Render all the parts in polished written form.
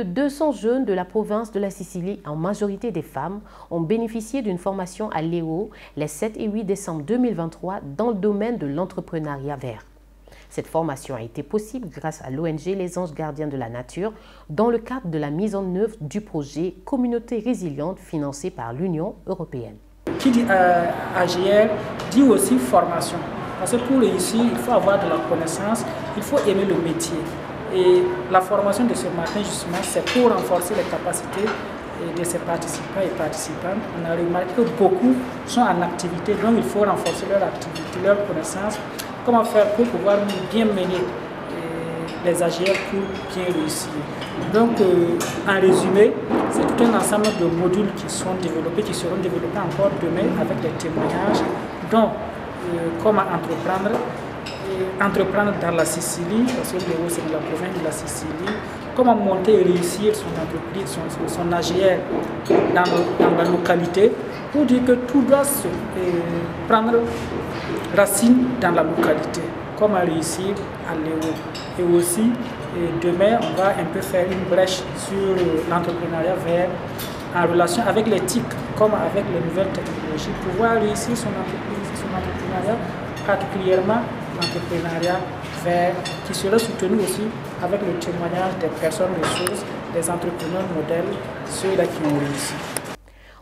de 200 jeunes de la province de la Sicile, en majorité des femmes, ont bénéficié d'une formation à Léo les 7 et 8 décembre 2023 dans le domaine de l'entrepreneuriat vert. Cette formation a été possible grâce à l'ONG Les Anges Gardiens de la Nature dans le cadre de la mise en œuvre du projet Communauté Résiliente financé par l'Union européenne. Qui dit AGR dit aussi formation. Parce que pour réussir, il faut avoir de la connaissance, il faut aimer le métier. Et la formation de ce matin, justement, c'est pour renforcer les capacités de ces participants et participantes. On a remarqué que beaucoup sont en activité, donc il faut renforcer leur activité, leur connaissance. Comment faire pour pouvoir bien mener les AGR pour bien réussir. Donc, en résumé, c'est tout un ensemble de modules qui seront développés encore demain avec des témoignages, dont comment entreprendre dans la Sicile, parce que Léo c'est de la province de la Sicile, comment monter et réussir son entreprise, son AGR dans la localité, pour dire que tout doit se prendre racine dans la localité, comment réussir à Léo. Et aussi, demain, on va un peu faire une brèche sur l'entrepreneuriat vert en relation avec les TIC, comme avec les nouvelles technologies, pouvoir réussir son entreprise, son entrepreneuriat, particulièrement l'entrepreneuriat vert, qui sera soutenu aussi avec le témoignage des personnes ressources, des entrepreneurs modèles, ceux-là qui ont réussi.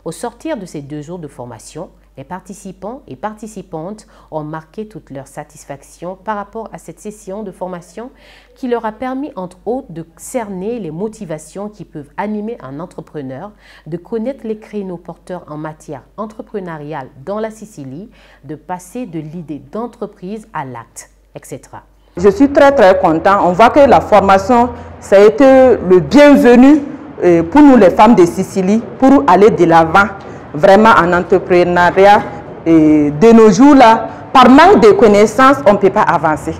Au sortir de ces 2 jours de formation, les participants et participantes ont marqué toute leur satisfaction par rapport à cette session de formation qui leur a permis, entre autres, de cerner les motivations qui peuvent animer un entrepreneur, de connaître les créneaux porteurs en matière entrepreneuriale dans la Sicile, de passer de l'idée d'entreprise à l'acte, etc. Je suis très content. On voit que la formation, ça a été le bienvenu pour nous les femmes de Sicile, pour aller de l'avant vraiment en entrepreneuriat. Et de nos jours là, par manque de connaissances, on ne peut pas avancer.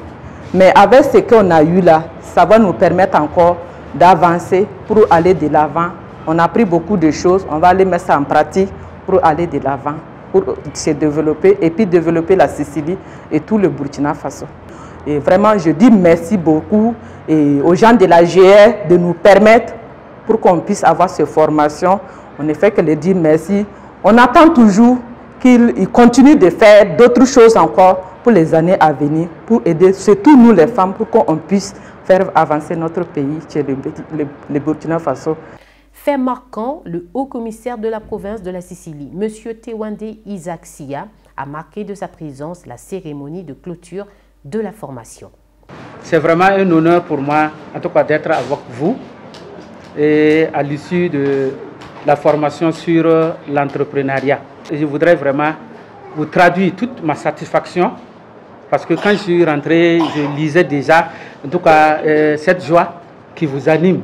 Mais avec ce qu'on a eu là, ça va nous permettre encore d'avancer pour aller de l'avant. On a appris beaucoup de choses, on va aller mettre ça en pratique pour aller de l'avant, pour se développer et puis développer la Sicile et tout le Burkina Faso. Et vraiment, je dis merci beaucoup aux gens de la GR de nous permettre pour qu'on puisse avoir ces formations. On ne fait que leur dire merci. On attend toujours qu'ils continuent de faire d'autres choses encore pour les années à venir, pour aider surtout nous les femmes, pour qu'on puisse faire avancer notre pays, qui est le Burkina Faso. Fait marquant, le haut-commissaire de la province de la Sicile, M. Tewande Isaac Sia, a marqué de sa présence la cérémonie de clôture de la formation. C'est vraiment un honneur pour moi, en tout cas, d'être avec vous et à l'issue de la formation sur l'entrepreneuriat. Je voudrais vraiment vous traduire toute ma satisfaction parce que quand je suis rentré, je lisais déjà, en tout cas, cette joie qui vous anime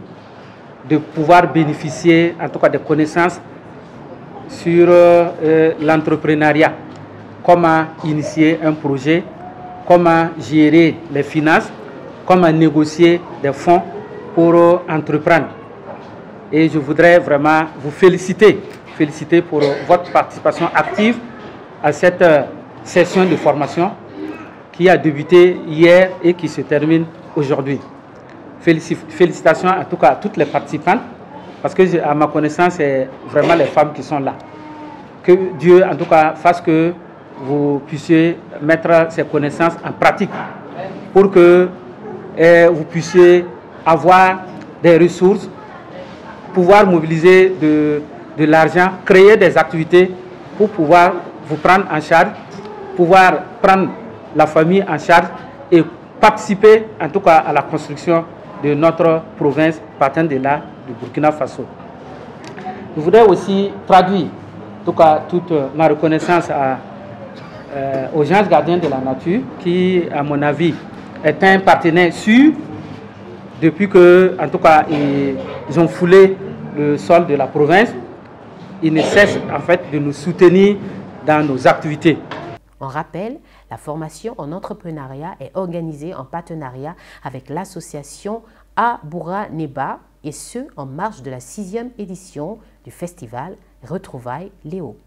de pouvoir bénéficier, en tout cas, des connaissances sur l'entrepreneuriat, comment initier un projet, comment gérer les finances, comment négocier des fonds pour entreprendre. Et je voudrais vraiment vous féliciter pour votre participation active à cette session de formation qui a débuté hier et qui se termine aujourd'hui. Félicitations en tout cas à toutes les participantes parce que à ma connaissance, c'est vraiment les femmes qui sont là. Que Dieu en tout cas fasse que vous puissiez mettre ces connaissances en pratique pour que vous puissiez avoir des ressources, pouvoir mobiliser de l'argent, créer des activités pour pouvoir vous prendre en charge, pouvoir prendre la famille en charge et participer en tout cas à la construction de notre province partant de là, du Burkina Faso. Je voudrais aussi traduire en tout cas toute ma reconnaissance aux gens gardiens de la nature qui, à mon avis, est un partenaire sûr depuis que, en tout cas, ils ont foulé le sol de la province. Ils ne cessent en fait de nous soutenir dans nos activités. On rappelle, la formation en entrepreneuriat est organisée en partenariat avec l'association Aboura Neba et ce en marge de la 6e édition du festival Retrouvailles Léo.